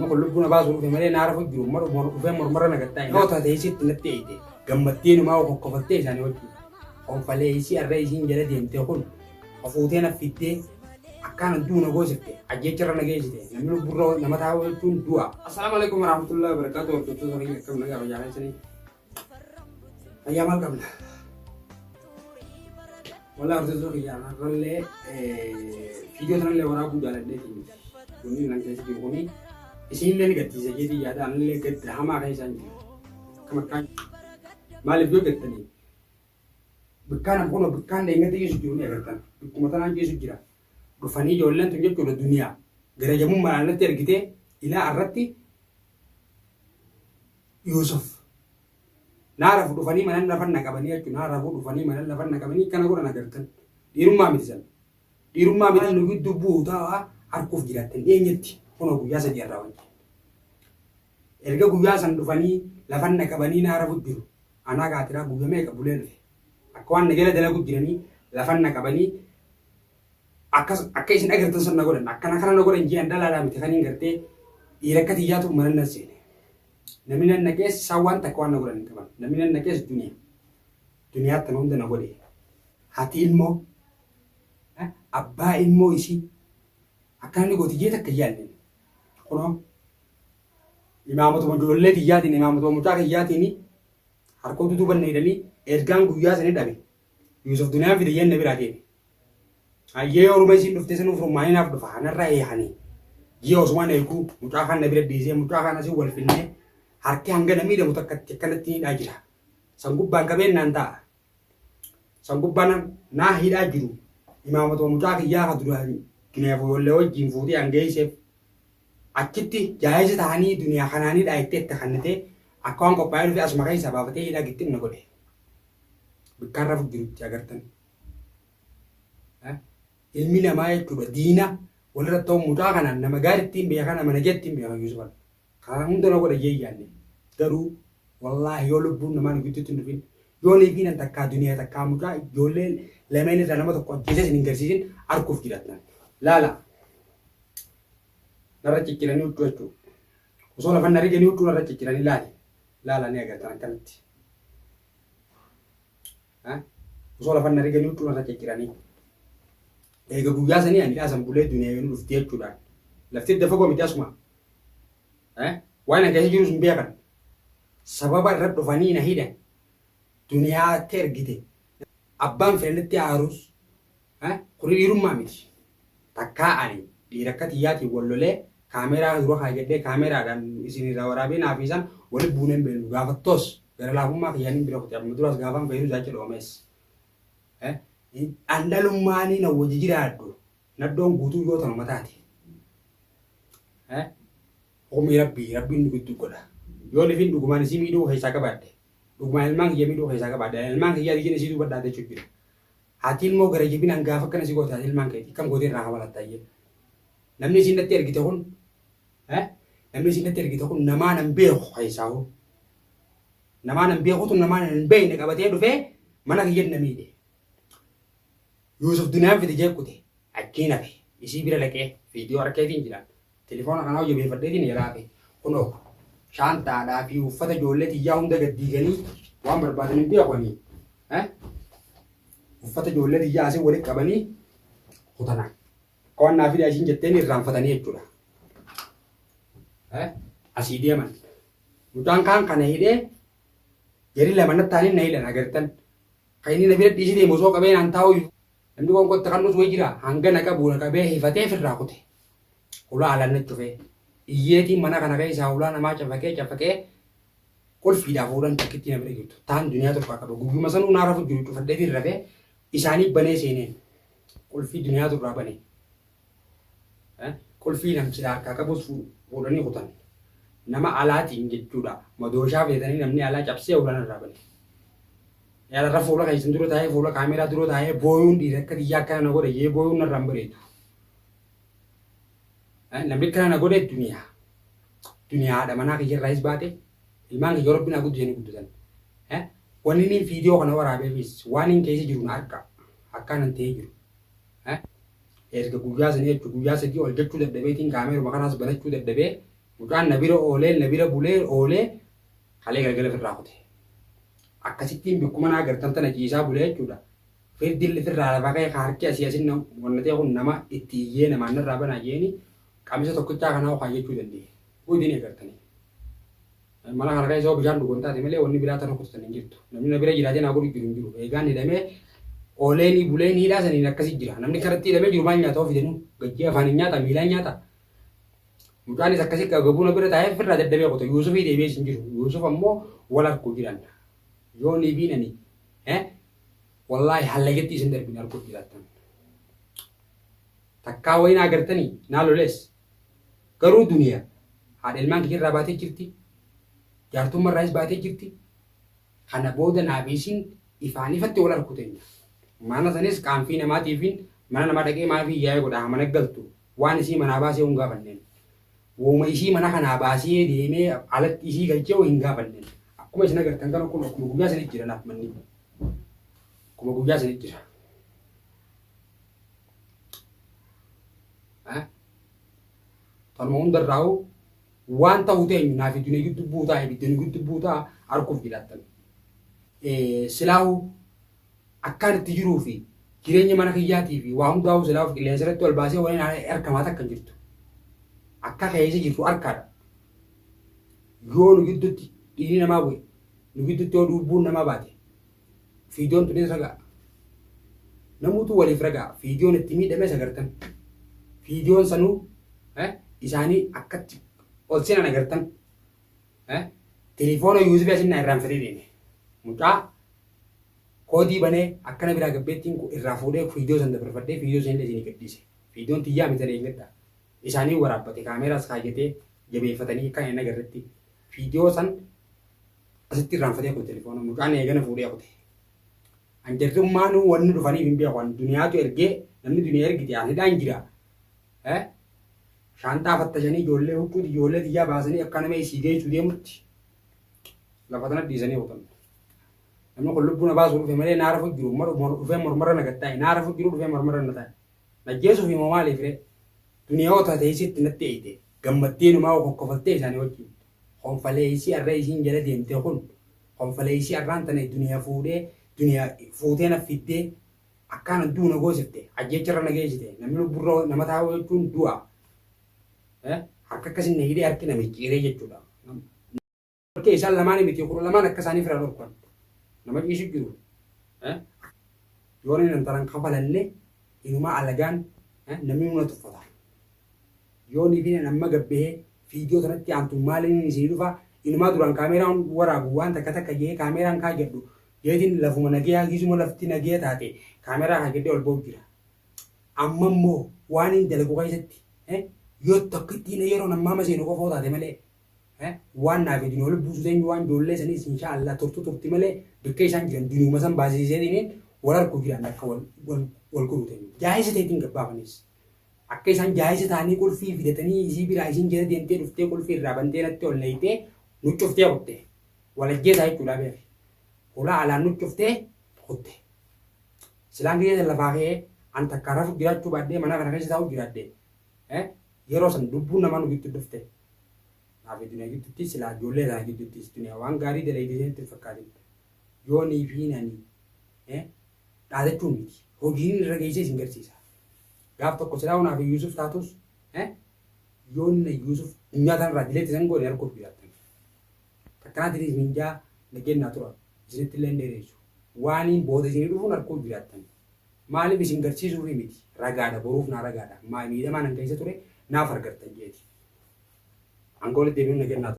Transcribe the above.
amma kun lubbuun abaa suruuf malee naara fujiru mormara nagattaa yoo taate isitti natti eeyite gammattee numaa kokkofattee isaanii wajjin onfalee isii arra isiin jala deemtee kun hafuutee naffittee akkaan duuna goosifte ajjeecharra nageessite namni lubburra nama taa'u jechuun du'a. Assalaamu alaikum warahmatullahi wabarakatuh. Hordoftoota keenya akkam nagaa fayyaa isanii fayyaa maal qabna? Walaa hordoftoota keenya har'allee viidiyoo sanallee waraabuu jaaladheetiin kunniin nan keessa jiru kuni isinillee ni gaddisiise jedhii yaada anillee gadda hamaa keessaan jiru. Akkam akkaan maaliif yoo gaddanii bikkaan amkoon bikkaan deengatti geessu jiru ni agartan bikkuma tanaan geessu jira. Dhufanii ijoolleen tun jechuudha duniyaa gara jamummaa alatti argitee ilaa irratti Yusuf naara dhufanii mana lafan naqabanii jechuudha naara dhufanii mana lafan naqabanii kana godhan agartan dhiirummaa miti san dhiirummaa miti nu gidduu buutaa harkuuf jiraatan eenyatti kun guyyaa sadii irraa wanti erga guyyaa san dhufanii lafan naqabanii naara jiru anaa gaatiraa guyyaa meeqa bulee dhufe akka waan nagala dalagu jiranii lafan naqabanii akka isin agartan sana godhan akkana kana godhan jiran dalaala miti kan hin gartee dhiirakka tiyyaatu mana nan seene namni nan naqees sawwaan takka waan na godhan hin qaban namni nan naqees duniyaatti nama hunda na godhe haati ilmoo abbaa ilmoo isii akka inni gootiyyee takka yaalleen kunoo imaamatuma ijoollee tiyyaatiin imaamatuma mucaa kiyyaatiin harkootu dubanna hidhanii ergaan guyyaa sanii dhabe Yusuf duniyaan fidiyyeen na biraa deeme. Ayyee orma isin dhufte sanuuf rummaaninaaf dhufa kanarraa eehanii ji'a osumaan eeguu mucaa kan na bira dhiisee mucaa kan asii wal finnee harki hanga namii dhamu takkatti akkanatti hidhaa jira. San gubbaan qabeenyaan ta'a. San gubbaan naa hidhaa jiru imaamatuma mucaa kiyyaa ka duraan duniyaa ijoollee wajjin fuutee hangeesseef achitti jaayisa ta'anii duniyaa kanaanidhaa itti itti kannatee akka waan qophaa'ee dhufe asuma keessaa baafatee hidhaa gittin na godhe. Bikkaan rafu jirutti agartan. Ilmi namaa jechuudha diina walirra ta'u mucaa kanaan nama gaariittiin beekan nama nageettiin beekan Yusuf kana hunda na godha jeeyyaanne garuu wallaahi yoo lubbuun namaa gidduutti hin dhufin yoo niifiin an takkaa duniyaa takkaa mucaa ijoollee lameen irraa nama tokko ajjeesee hin garsiisin arguuf jiraatan laala narra cicciranii huccuu jechuudha osoo lafan na riganii huccuu narra cicciranii laala ni agartan akkanatti osoo lafan na riganii huccuu narra cicciranii. Ega guyyaa sanii ani dhaasan bulee duniyaa yoo dhuftee jechuudhaan lafti dafa gomiti asuma waan akkasii jirus hin beekan sababa irra dhufanii na hidhan duniyaa akka ergite abbaan fedhanitti haarus kuni dhiirummaa miti takkaa ani dhiira akka tiyyaatiin wal lolee kaameeraa dura kaayadhee kaameeraadhaan isinirraa waraabee naafiisan wali buuneen beelu gaafattoos gara laafummaa kiyyaaniin bira kutee amma duras gaafan fayyadu jaacha dhoomees. Andalummaanii na wajji jiraadhu naddoon guutuu yoo ta'u mataati. Oomii rabbiin nu gidduu godha. Yoo lifin dhugumaan isii miidhuu keessaa qabaadde dhugumaan ilmaan kiyya miidhuu keessaa qabaadde ilmaan kiyyaa diina isii dubbadhaate jechuudha. Haati ilmoo gara jibinaan gaafa akkana isii gootaate ilmaan keetii kam gootee irraa kabalattaayyee. Namni isiin natti ergite kun namaa nan beeku keessaa hoo. Namaa nan beekutu namaa nan beekne qabatee dhufee mana kiyyan na miidhe. Yusuf duniyaan fide jeequte achiin hafe isii bira dhaqee viidiyoo harkeetiin jiraan telefoona kanaa hojjebeeffadheetiin yeraafe kunoo shaantaadhaa fi uffata ijoollee tiyyaa hunda gaddiiganii waan barbaadan hin beekanii uffata ijoollee tiyyaa asii walitti qabanii kutanaa qo'annaa fi daashiin jetteen irraanfatanii jechuudha. Asii deeman mucaan kaan kana hidhee gadi lamannatti taanii na hidhan agartan kan inni na bira dhiisii deemu osoo qabeenaan taa'u namni gonkotti kan nuti jira hanga naqa buuna qabee hifatee firraa kute ulaa alanna cufee iyyeetiin mana kana keessaa ulaa namaa cafaqee qulfiidhaa fuudhan takkitti na bira jirtu taan duniyaa tokko qaba guyyuma sanuu naara jiru cufadhee firrafee isaanii banee seeneen qulfii duniyaa turraa banee qulfii namchila harkaa qabus fuudhanii kutan nama alaatiin jechuudha madooshaa feetanii namni alaa cabsee ulaan irraa banee. Yaala irra fuula kan isin dura taa'ee fuula kaameeraa dura taa'ee booyuun dhiira akka xiyyaa akkana na godhe yee booyuun narraa hin bareedu. Namni akkana na godhe duniyaadha manaa kiyya irraayis baate ilmaan kiyya Rabbi naa guddisanii guddatan. Wanni inni viidiyoo kana waraabeefis waan hin keessa jiru na harka akkaan ta'ee jiru. Erga guyyaa sanii jechuun guyyaa sadii ol jechuu dadhabeetiin kaameeruma kanaas banachuu dadhabee Mucaan na bira bulee oolee halee galgala firraa kute. Akkasittiin bikkuma naa gartan tana ciisaa bulee jechuudha. Firdilli firraa lafaa ka'ee harki asii asin wannatee kun nama itti iyyee namaan irraa banaa jeeni qamisa tokkichaa kanaa okaa jechuu danda'e. Guutiin eegartanii. Mana kana keessa yoo bishaan dhugoon taate malee wanni biraa tana kutusan hin jirtu. Namni na bira jiraatee naa godhu jiru hin jiru. Eegaan hidhamee ooleen buleen hidhaa saniin akkasii jira. Namni karatti hidhamee jiru maal nyaata ofii jennu gajjii afaan hin nyaata miilaan nyaata. Mucaanis akkasii gabbuuna bira taa'ee firraa daddabee qote Yuusufii deebi'ee hin jiru. Yuusuf ammoo wal arguu jiran. Yoo ni biinani wallaahi hallagetti isin darbin arguu jiraatan. Takkaa wayii naa gartanii naa lolees garuu duniyaa haadha ilmaan kiyyarraa baatee jirti. Jaartummaarraas baatee jirti. Kana booda naafiisiin ifaan ifatti wal arguu teenya. Mana sanis qaanfii namaatiifin mana namaa dhaqee maafii yaa'ee godhaa mana galtu waan isii manaa baasee hin gaafanneen. Wooma isii mana kanaa baasee deemee alatti isii galchee hin gaafanneen. Akkuma isin agartan kana kun akkuma guyyaa sanatti jira naaf manni. Akkuma guyyaa sanatti jira. Tanuma hundarraa'u waan ta'uu teenyu naaf iddoo gidduu buutaa ibiddeen gidduu buutaa arguuf jiraatan. Silaa'u akkaan itti jiruu fi jireenya mana kiyyaatii fi waa hundaa'u silaa'uuf qilleensa irratti wal baasee waliin harkamaata akka jirtu. Akka keessa jirtu harkaadha. Yoo nu gidduutti dhiirri namaa bu'e nu gidduutti yoo lubbuun namaa baate fiidiyoon tunis ragaa. Namuutu waliif ragaa fiidiyoon itti miidhamee sagartan. Fiidiyoon sanuu isaanii akkatti ol seenan agartan. Telefoona Yuusuf asinna irraanfatee deeme. Mucaa koodii banee akkana biraa gabbeettiin irraa fuudhee fiidiyoo san dabarfadhee fiidiyoo san illee isinii gadhiise. Fiidiyoon xiyyaa miti ta'ee gaddaa. Isaanii waraabbate kaameraas kaayyatee jabeeffatanii kan hin agarretti fiidiyoo san asitti irraanfatee kun telefoona mucaan eegana fuudhee kute. Anjarrummaanuu wanni dhufaniif hin beeku duniyaatu ergee namni duniyaa ergite aan hidhaan jira. Shaantaa fattashanii ijoollee huccuuti ijoollee xiyyaa baasanii akka nama isii geessuu deemutti lafa tana dhiisanii hutan. Namni kun lubbuu na baasuu dhufe malee naara fu jiru dhufee mormarra nagattaa'e naara fu jiru dhufee mormarra na taa'e. Najjeesuuf immoo maaliif ree? Duniyaa teessitti natti eeyite gammattee numaa kokkofaltee isaanii wajjin. Konfalee isii arra isiin jala deemtee kun konfalee isii arraan tana duniyaa fuutee naffittee akkaan duuna goosifte ajjecharra nageessite namni lubburra nama taa'u jechuun du'a. Harka akkasiin na hidhee harki namichiiree jechuudha. Harki isaan lamaan miti kudha lamaan akka isaanii fira dhorkan nama ciisu jiru. Yoo inni taran kafalallee inumaa alagaan namni nuna tuffata. Yoo ni bina nama gabbee fiidiyoo kanatti aantu maaliin isin dhufa inumaa duraan kaameraan waraabu waan takka takka jee kaameraan kaa jedhu jeetiin lafuma nagee hagisuma lafti nagee taate kaameraa kaa jedhee ol ba'u jira. Amma immoo waan hin dalagu keessatti yoo tokkittiin yeroo namaa maseenu qofa taate malee waan naaf jedhanii ol buusu teenyu waan ijoollee sanis inshaallah turti malee bakka isaan jiran dunuuma san baasisiiseetiin wal arguu jiran akka wal godhu teenyu. Jaayisa teetiin gabbaafanis. Akka isaan jaayisa ta'anii qulfii fidatanii isii biraa isiin jala deemtee dhuftee qulfii irraa bantee natti ol neeyitee nuccuftee kutte. Walajjeesaa jechuudha beeku. Hulaa alaan nuccuftee kutte. Silaan keessa lafaa ka'ee an takka rafu jiraachuu baaddee mana kana keessa taa'u jiraadde. Yeroo san lubbuun namaa nu gidduu dhufte. Naaf duniyaa gidduutti silaa ijoollee isaa gidduutti duniyaa waan gaarii dalaydee itti fakkaatin. Yoo nii fi nanii dhaadachuun miti. Hojiin irra geessee isin garsiisa. Gaaf tokko silaa unaaf Yuusuf taatus yoo inni Yuusuf nyaataan irraa dileetti san goone arguuf jiraatan. Takkanaatiin minjaa nageenyaa tura isinitti illee dheeressu. Waaniin booda isinii dhufuun arguuf jiraatan. Maaliif isin garsiisuuf miti ragaadha boruuf naa ragaadha. Miidhamaa nan keessa ture naaf argattan jeeti. Angoolatti deebiin nageenyaa